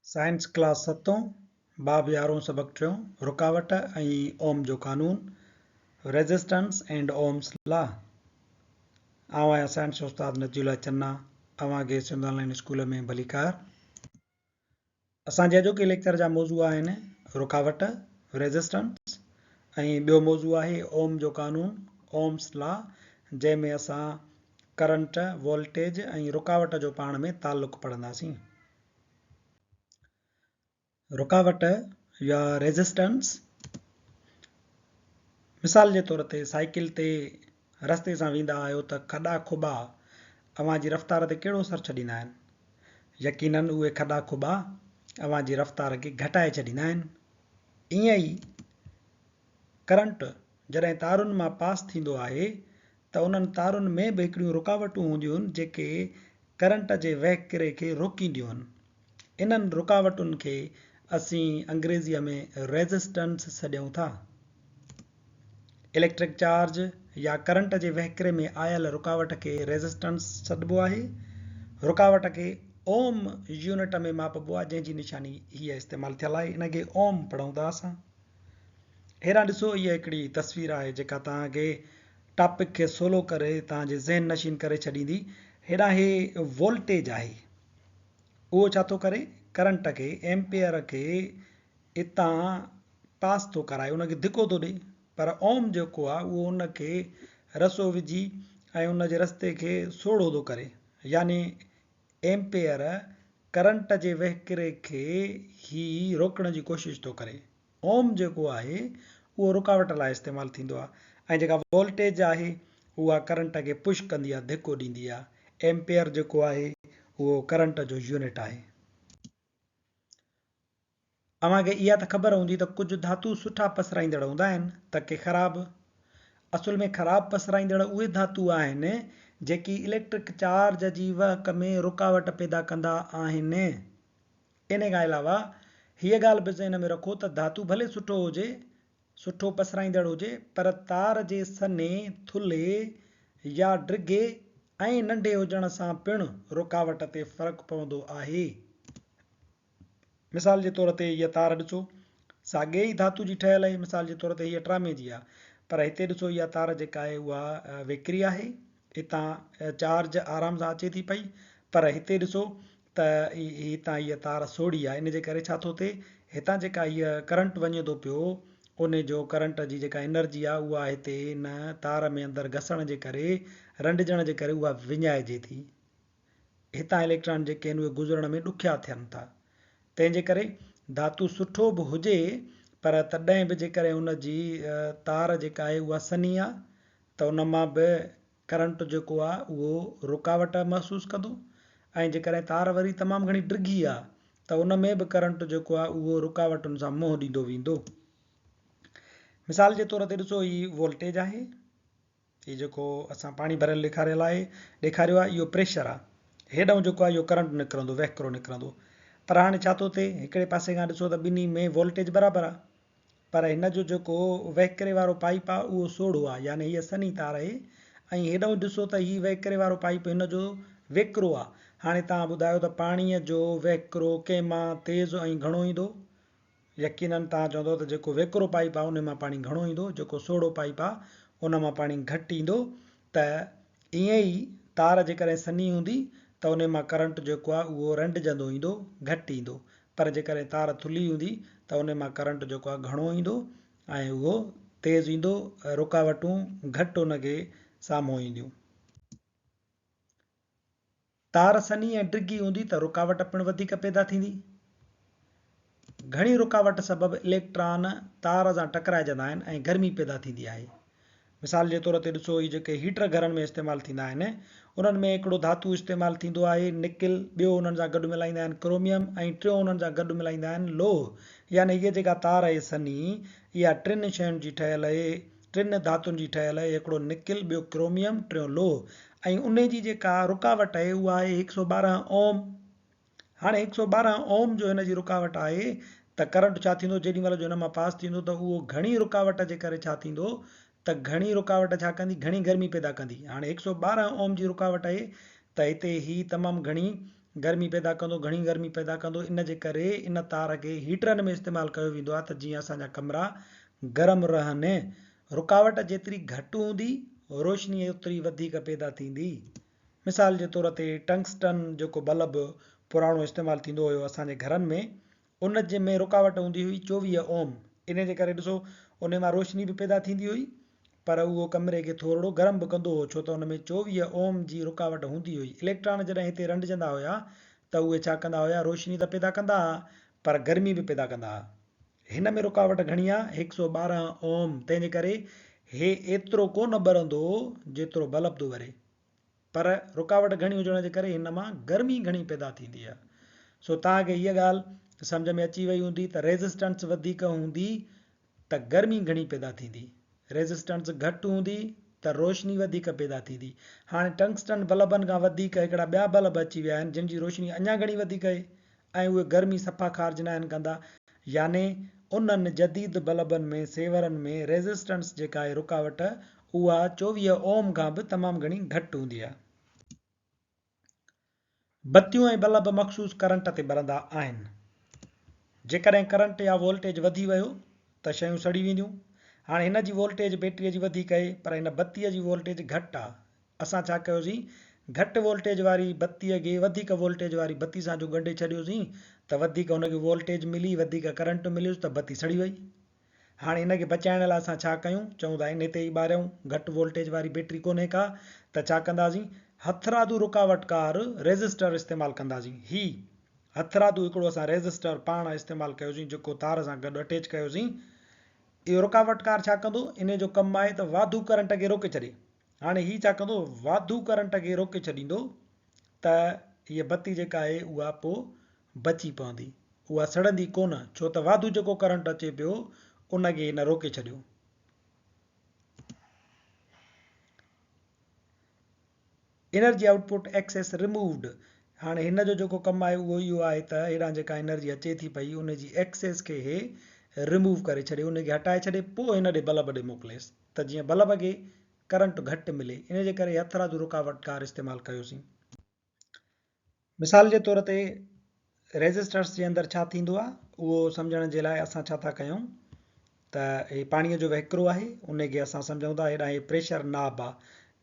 Science class 7 बाब 11 सबक 3 रुकावट ऐं ओम जो कानून रेजिस्टेंस एंड ओम्स लॉ। आउं आहियां साइंस उस्ताद नजीला चन्ना। अवांखे सिंध ऑनलाइन स्कूल में भलीकार। असांजे अॼोके लेक्चर जा मौज़ू आहिनि रुकावट, रेजिस्टेंस ऐं ॿियो मौज़ू आहे ओम जो कानून, ओम्स लॉ, जंहिंमें असां करंट, वोल्टेज ऐं रुकावट जो पाण में ताल्लुक़ पढ़ंदासीं। रुकावट या रेजिस्टेंस, मिसाल जे तौर ते साइकिल ते रस्ते सां वेंदा आहियो त खॾा खुॿा अव्हांजी रफ़्तार ते कहिड़ो असरु छॾींदा आहिनि? यकीनन उहे खॾा खुॿा अव्हांजी रफ़्तार खे घटाए छॾींदा आहिनि। ईअं ई करंट जॾहिं तारुनि मां पास थींदो आहे त उन्हनि तारुनि में बि हिकिड़ियूं रुकावटूं हूंदियूं आहिनि जेके करंट जे वहिकिरे खे रोकींदियूं आहिनि। इन्हनि रुकावटुनि खे असीं अंग्रेज़ीअ में रेजिस्टेंस सॾियूं था। इलेक्ट्रिक चार्ज या करंट जे वहिकिरे में आयल रुकावट खे रेजिस्टेंस सॾिबो आहे। रुकावट खे ओम यूनिट में मापबो आहे, जंहिंजी निशानी हीअ इस्तेमालु थियल आहे। इनखे ओम पढ़ूं था असां। हेॾां ॾिसो, इहा हिकिड़ी तस्वीर आहे जेका तव्हांखे टॉपिक खे सोलो करे तव्हांजे ज़हन नशीन करे छॾींदी। हेॾां हे वोल्टेज आहे, उहो छा थो करे? करंट खे, एम्पियर खे हितां पास थो कराए, उनखे धिको थो ॾिए। पर ओम जेको आहे उहो उनखे रसो विझी ऐं उनजे रस्ते खे सोढ़ो थो करे, यानी एम्पियर करंट जे वहिकिरे खे ही रोकण जी कोशिशि थो करे। ओम जेको आहे उहो रुकावट लाइ इस्तेमालु थींदो आहे, ऐं जेका वोल्टेज आहे उहा करंट खे पुश कंदी आहे, धिको ॾींदी आहे। एम्पियर जेको आहे उहो करंट जो यूनिट आहे। अव्हांखे इहा त ख़बर हूंदी त कुझु धातु सुठा पसराईंदड़ हूंदा आहिनि त के ख़राबु। असुल में ख़राबु पसराईंदड़ उहे धातु आहिनि जेकी इलेक्ट्रिक चार्ज जी वहक में रुकावट पैदा कंदा आहिनि। इन खां अलावा हीअ ॻाल्हि बि ज़हन में रखो त धातु भले सुठो हुजे, सुठो पसराईंदड़ हुजे, पर तार जे सने, थुल्हे या ड्रिगे ऐं नंढे हुजण सां पिणु रुकावट ते फ़र्क़ु पवंदो आहे। मिसाल जे तौर ते हीअ तार ॾिसो, साॻे ई धातु जी ठहियल आहे। मिसाल जे तौर ते हीअ ट्रामे जी आहे, पर हिते ॾिसो इहा तार जेका आहे उहा विकिरी आहे। हितां चार्ज आराम सां अचे थी पई, पर हिते ॾिसो त हितां हीअ तार सोढ़ी आहे। इन जे करे छा थो थिए, हितां जेका हीअ करंट वञे थो पियो, उन जो करंट जी जेका एनर्जी आहे उहा हिते इन तार में अंदरि घसण जे करे, रंडिजण जे करे उहा विञाइजे थी। हितां इलेक्ट्रॉन जेके आहिनि उहे गुज़रण में ॾुखिया थियनि था। तंहिंजे करे धातु सुठो बि हुजे, पर तॾहिं बि जेकॾहिं उनजी तार जेका आहे उहा सनी आहे त उन मां बि करंट जेको आहे उहो रुकावट महसूसु कंदो। ऐं जेकॾहिं तार वरी तमामु घणी ड्रिघी आहे त उन में बि करंट जेको आहे उहो रुकावटुनि सां मुंहुं ॾींदो वेंदो। मिसाल जे तौर ते ॾिसो, ही वोल्टेज आहे, ही जेको असां पाणी भरियल ॾेखारियो आहे, इहो प्रेशर आहे। हेॾां जेको आहे इहो करंट निकिरंदो, वहिकिरो निकिरंदो। पर हाणे छा थो थिए, हिकिड़े पासे खां ॾिसो त ॿिन्ही में वोल्टेज बराबरि आहे, पर हिन जो जेको वहिकिरे वारो पाइप आहे उहो सोढ़ो आहे, यानी हीअ सनी तार आहे। ऐं हेॾां ॾिसो त हीअ वहिकिरे वारो पाइप हिन जो वेकिरो आहे। हाणे तव्हां ॿुधायो त पाणीअ जो वहिकिरो कंहिं मां तेज़ ऐं घणो ईंदो? यकीनन तव्हां चवंदो त जेको वेकिरो पाइप आहे उन मां पाणी घणो ईंदो, जेको सोढ़ो पाइप आहे उन मां पाणी घटि ईंदो। त ईअं ई तार जेकॾहिं सनी हूंदी त उन मां करंट जेको आहे उहो रंडिजंदो ईंदो, घटि ईंदो। पर जेकॾहिं तार थुल्ही हूंदी त उन मां करंट जेको आहे घणो ईंदो ऐं उहो तेज़ ईंदो, रुकावटूं घटि उनखे साम्हूं ईंदियूं। तार सनी ऐं ड्रिघी हूंदी त रुकावट पिणु वधीक पैदा थींदी। घणी रुकावट सबबि इलेक्ट्रॉन तार सां टकराइजंदा आहिनि ऐं गर्मी पैदा थींदी आहे। मिसाल जे तौर ते ॾिसो, हीअ जेके हीटर घरनि में इस्तेमालु थींदा आहिनि उन्हनि में हिकिड़ो धातु इस्तेमालु थींदो आहे निकिल, ॿियो उन्हनि सां गॾु मिलाईंदा आहिनि क्रोमियम, ऐं टियों उन्हनि सां गॾु मिलाईंदा आहिनि लोह। यानी हीअ जेका तार आहे सनी, इहा टिनि शयुनि जी ठहियल आहे, टिनि धातुनि जी ठहियल आहे। हिकिड़ो निकिल, ॿियो क्रोमियम, टियों लोह। ऐं उन जी जेका रुकावट आहे उहा आहे 112 ओम। हाणे 112 ओम जो हिन जी रुकावट आहे त करंट छा थींदो, जेॾी महिल जो हिन मां पास थींदो त उहो घणी रुकावट जे करे छा थींदो त घणी रुकावट छा कंदी, घणी गर्मी पैदा कंदी। हाणे 112 ओम जी रुकावट आहे त हिते ही तमामु घणी गर्मी पैदा कंदो, घणी गर्मी पैदा कंदो। इन जे करे इन तार खे हीटरनि में इस्तेमालु कयो वेंदो आहे त जीअं असांजा कमरा गरम रहनि। रुकावट जेतिरी घटि हूंदी रोशनी ओतिरी वधीक पैदा थींदी। मिसाल जे तौर ते टंगस्टन जेको बल्ब पुराणो इस्तेमालु थींदो हुयो असांजे घरनि में, उन जे में रुकावट हूंदी हुई 24 ओम। इन जे करे ॾिसो उन मां रोशनी बि पैदा थींदी हुई, पर उहो कमरे खे थोरो गरम बि कंदो हो, छो त उन में 24 ओम जी रुकावट हूंदी हुई। इलेक्ट्रॉन जॾहिं हिते रंडिजंदा हुया त उहे छा कंदा हुया, रोशनी त पैदा कंदा हुआ पर गर्मी बि पैदा कंदा हुआ। हिन में रुकावट घणी आहे, 112 ओम। तंहिंजे करे हे एतिरो कोन ॿरंदो जेतिरो बल्ब थो ॿरे, पर रुकावट घणी हुजण जे करे हिन मां गर्मी घणी पैदा थींदी आहे। सो तव्हांखे इहा ॻाल्हि सम्झ में अची वई हूंदी त रेज़िस्टेंस वधीक हूंदी त गर्मी घणी पैदा थींदी, रेज़िस्टेंस घटि हूंदी त रोशनी वधीक पैदा थींदी। हाणे टंगस्टन बल्बनि खां वधीक हिकिड़ा ॿिया बल्ब अची विया आहिनि जिन जी रोशनी अञा घणी वधीक आहे ऐं उहे गर्मी सफ़ा ख़ारिज न आहिनि कंदा। याने उन्हनि जदीद बल्बनि में, सेवरनि में रेज़िस्टेंस जेका आहे रुकावट उहा 24 ओम खां बि तमामु घणी घटि हूंदी आहे। बत्तियूं ऐं बल्ब मख़सूस करंट ते ॿरंदा आहिनि। जेकॾहिं करंट या वोल्टेज वधी वियो त शयूं सड़ी वेंदियूं। हाणे हिन जी वोल्टेज बैटरीअ जी वधीक आहे पर हिन बत्तीअ जी वोल्टेज घटि आहे। असां छा कयोसीं, घटि वोल्टेज वारी बत्तीअ खे वधीक वोल्टेज वारी बत्ती सां जो ॻंढे छॾियोसीं त वधीक हुनखे वोल्टेज मिली, वधीक करंट मिलियुसि त बत्ती सड़ी वई। हाणे हिनखे बचाइण लाइ असां छा कयूं, चऊं था इन ते ई ॿारियूं, घटि वोल्टेज वारी बैटरी कोन्हे का त छा कंदासीं, हथरादू रुकावटकार रेज़िस्टर इस्तेमालु कंदासीं। ही हथरादू हिकिड़ो असां रेज़िस्टर पाण इस्तेमालु कयोसीं जेको तार सां गॾु अटैच कयोसीं। इहो रुकावटकार छा कंदो, इन जो कमु आहे त वाधू करंट खे रोके छॾे। हाणे ही छा कंदो, वाधू करंट खे रोके छॾींदो त हीअ बत्ती जेका आहे उहा पोइ बची पवंदी, उहा सड़ंदी कोन, छो त वाधू जेको करंट अचे पियो उनखे हिन रोके छॾियो। Energy output excess removed. हाणे हिन जो जेको कमु आहे उहो इहो आहे त हेॾां जेका एनर्जी अचे थी पई उन जी एक्सेस खे हे रिमूव करे छॾे, उनखे हटाए छॾे, पोइ हिन ॾे बल्ब ॾे मोकिलेसि त जीअं बल्ब खे करंट घटि मिले। इन जे करे हथरादू रुकावटकार इस्तेमालु कयोसीं। मिसाल जे तौर ते रेज़िस्टर्स जे अंदरि छा थींदो आहे उहो सम्झण जे लाइ असां छा था कयूं त हे पाणीअ जो वहिकिरो आहे, उनखे असां सम्झूं था हेॾां हे प्रेशर नाब आहे,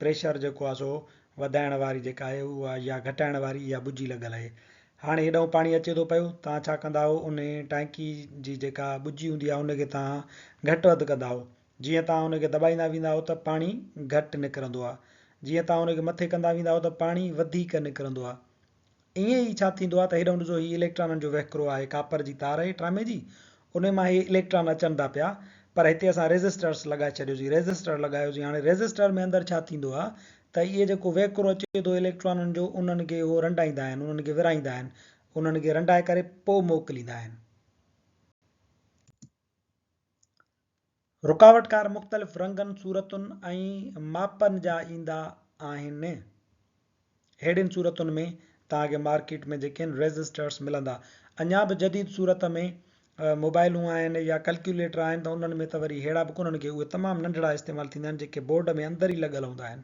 प्रेशर जेको आहे सो वधाइण वारी जेका आहे उहा या घटाइण वारी इहा बुजी लॻल आहे। हाणे हेॾां पाणी अचे थो पियो, तव्हां छा कंदा हो, उन टैंकी जी जेका बुजी हूंदी आहे उनखे तव्हां घटि वधि कंदा हो। जीअं तव्हां उनखे दॿाईंदा वेंदा हो त पाणी घटि निकिरंदो आहे, जीअं तव्हां उनखे मथे कंदा वेंदा हो त पाणी वधीक निकिरंदो आहे। ईअं ई छा थींदो आहे त हेॾो ॾिसो हीउ इलेक्ट्रॉननि जो वहिकिरो आहे, कापर जी तार आहे ट्रामे जी, उन मां हे इलेक्ट्रॉन अचनि था पिया, पर हिते असां रेज़िस्टर्स लॻाए छॾियोसीं, रेज़िस्टर लॻायोसीं। हाणे रेज़िस्टर में अंदरि छा थींदो आहे त इहे जेको वहिकिरो अचे थो इलेक्ट्रॉननि जो उन्हनि खे उहो रंडाईंदा आहिनि, उन्हनि खे विराईंदा आहिनि, उन्हनि खे रंडाए करे पोइ मोकिलींदा आहिनि। रुकावटकार मुख़्तलिफ़ रंगनि, सूरतुनि ऐं मापनि जा ईंदा आहिनि। अहिड़ियुनि सूरतुनि में तव्हांखे मार्केट में जेके आहिनि रेज़िस्टर्स मिलंदा। अञा बि जदीद सूरत में मोबाइलूं आहिनि या कैलकुलेटर आहिनि त उन्हनि में त वरी अहिड़ा बि कोन्हनि के उहे तमामु नंढड़ा इस्तेमालु थींदा आहिनि जेके बोर्ड में अंदरि ई लॻल हूंदा आहिनि।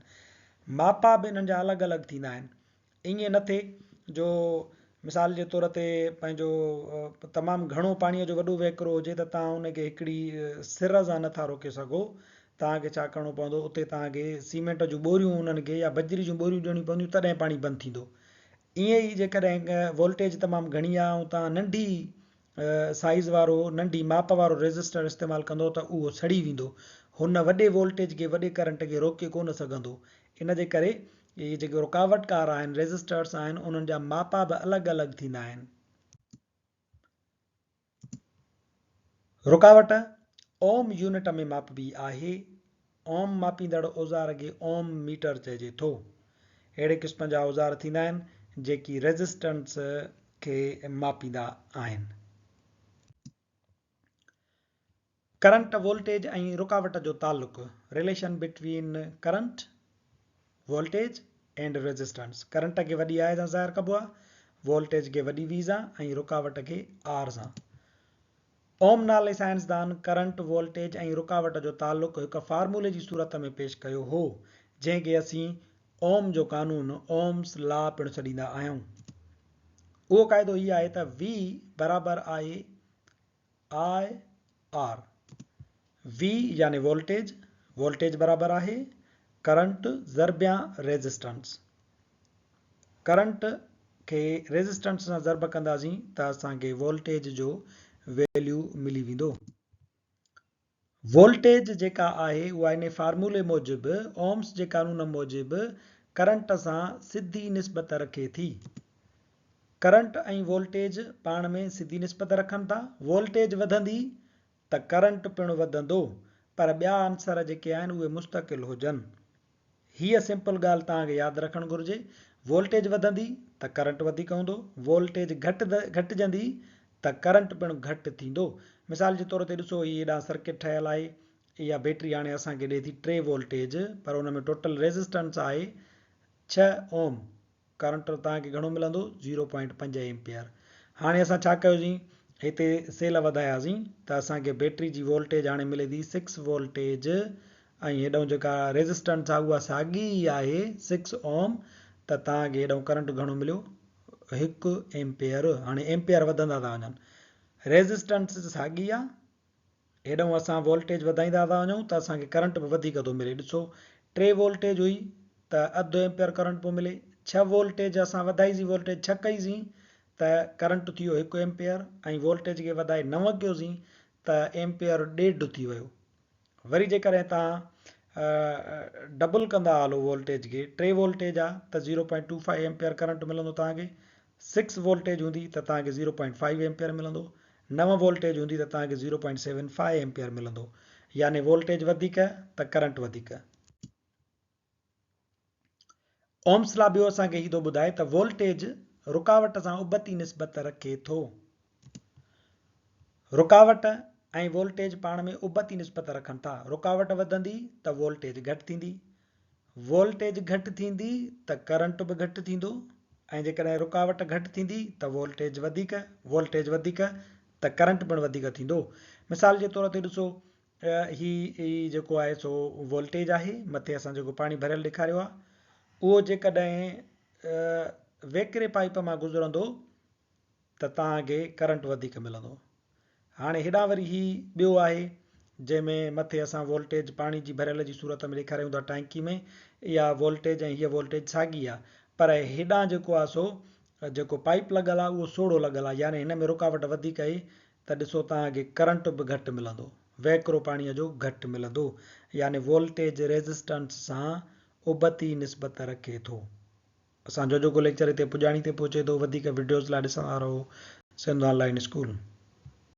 मापा बि हिननि जा अलॻि अलॻि थींदा आहिनि। ईअं न थिए जो मिसाल जे तौर ते पंहिंजो तमामु घणो पाणीअ जो वॾो वहिकिरो हुजे त तव्हां उनखे हिकिड़ी सिर सां नथा रोके सघो, तव्हांखे छा करिणो पवंदो, उते तव्हांखे सीमेंट जूं बोरियूं उन्हनि खे या बजरी जूं बोरियूं ॾियणियूं पवंदियूं, तॾहिं पाणी बंदि थींदो। ईअं ई जेकॾहिं वोल्टेज तमामु घणी आहे ऐं तव्हां नंढी साइज़ वारो, नंढी माप वारो रेज़िस्टर इस्तेमालु कंदो त उहो सड़ी वेंदो, हुन वॾे वोल्टेज खे, वॾे करंट खे रोके कोन सघंदो। इन जे करे इहे जेके रुकावटकार आहिनि रेज़िस्टर्स आहिनि उन्हनि जा मापा बि अलॻि अलॻि थींदा आहिनि। रुकावट ओम यूनिट में मापबी आहे। ओम मापींदड़ औज़ार खे ओम मीटर चइजे थो। अहिड़े क़िस्म जा औज़ार थींदा आहिनि जेकी रेज़िस्टेंस खे मापींदा आहिनि। करंट, वोल्टेज ऐं रुकावट जो तालुक़, relation between current, voltage and resistance. Current खे वॾी आय सां ज़ाहिर कबो आहे, वोल्टेज खे वॾी वी सां ऐं रुकावट खे आर सां। ओम नाले साइंसदान करंट, वोल्टेज ऐं रुकावट जो तालुक़ हिकु फार्मूले जी सूरत में पेश कयो हो, जंहिंखे असीं ओम जो कानून, ओम्स लॉ पिणु सॾींदा आहियूं। उहो क़ाइदो हीअ आहे त V बराबरि आहे IR। V यानी वोल्टेज, वोल्टेज बराबरि आहे करंट ज़रबिया रेजिस्टेंस। करंट खे रेजिस्टेंस सां ज़रब कंदासीं त असांखे वोल्टेज जो वैल्यू मिली वेंदो। वोल्टेज जेका आहे उहा इन फार्मूले मूजिबि, ओम्स जे कानून मूजिबि करंट सां सिधी निस्बत रखे थी। करंट ऐं वोल्टेज पाण में सिधी निस्बत रखनि था। वोल्टेज वधंदी त करंट पिणु वधंदो, पर ॿिया आंसर जेके आहिनि उहे मुस्तक़िल हुजनि। हीअ सिंपल ॻाल्हि तव्हांखे यादि रखणु घुरिजे। वोल्टेज वधंदी त करंट वधीक हूंदो, वोल्टेज घटिजंदी त करंट पिणु घटि थींदो। मिसाल जे तौर ते ॾिसो, हीअ हेॾां सर्किट ठहियल आहे, इहा बैटरी हाणे असांखे ॾिए थी 3 वोल्टेज, पर हुन में टोटल रेजिस्टेंस आहे 6 ओम। करंट तव्हांखे घणो मिलंदो? 0.5 एम्पियर। हाणे असां छा कयोसीं, हिते सेल वधायासीं त असांखे बैटरी जी वोल्टेज हाणे मिले थी 6 वोल्टेज, ऐं हेॾो जेका रेजिस्टेंस आहे उहा साॻी आहे 6 ओम, त तव्हांखे हेॾो करंट घणो मिलियो? 1 एम्पियर। हाणे एम्पियर वधंदा था वञनि, रेजिस्टेंस साॻी आहे, हेॾो असां वोल्टेज वधाईंदा था वञूं त असांखे करंट बि वधीक थो मिले। ॾिसो 3 वोल्टेज हुई त अधु एम्पियर करंट पियो मिले, 6 वोल्टेज असां वधाईसीं, वोल्टेज 6 कईसीं त करंट थी वियो 1 एम्पियर, ऐं वोल्टेज खे वधाए 9 कयोसीं त एम्पियर 1.5 थी वियो। वरी जेकॾहिं तव्हां डबल कंदा हलो वोल्टेज खे, 3 वोल्टेज आहे त 0.25 एम्पियर करंट मिलंदो तव्हांखे, 6 वोल्टेज हूंदी त तव्हांखे 0.5 एम्पियर मिलंदो, 9 वोल्टेज हूंदी त तव्हांखे 0.75 एम्पियर मिलंदो। यानी वोल्टेज वधीक त करंट वधीक। ओम्स लॉ ॿियो असांखे हीअ थो ॿुधाए त वोल्टेज रुकावट सां उबती निस्बत रखे थो। रुकावट ऐं वोल्टेज पाण में उबती निस्बत रखनि था। रुकावट वधंदी त वोल्टेज घटि थींदी, वोल्टेज घटि थींदी त करंट बि घटि थींदो, ऐं जेकॾहिं रुकावट घटि थींदी त वोल्टेज वधीक त करंट पिणु वधीक थींदो। मिसाल जे तौर ते ॾिसो, ही जेको आहे सो वोल्टेज आहे, मथे असां जेको पाणी भरियल ॾेखारियो आहे, उहो जेकॾहिं वेकिरे पाइप मां गुज़रंदो त तव्हांखे करंट वधीक मिलंदो। हाणे हेॾां वरी ही ॿियो आहे जंहिंमें मथे असां वोल्टेज पाणी जी भरियल जी सूरत में ॾेखारियूं था टैंकी में, इहा वोल्टेज ऐं हीअ वोल्टेज साॻी आहे, पर हेॾां जेको आहे सो जेको पाइप लॻल आहे उहो सोढ़ो लॻल आहे, यानी हिन में रुकावट वधीक आहे त ॾिसो तव्हांखे करंट बि घटि मिलंदो, वहिकिरो पाणीअ जो घटि मिलंदो। यानी वोल्टेज रेजिस्टेंस सां उबती निस्बत रखे थो। असांजो जेको लेक्चर हिते पुॼाणी ते पहुचे थो। वधीक वीडियोज़ लाइ ॾिसंदा रहो सिंध ऑनलाइन स्कूल।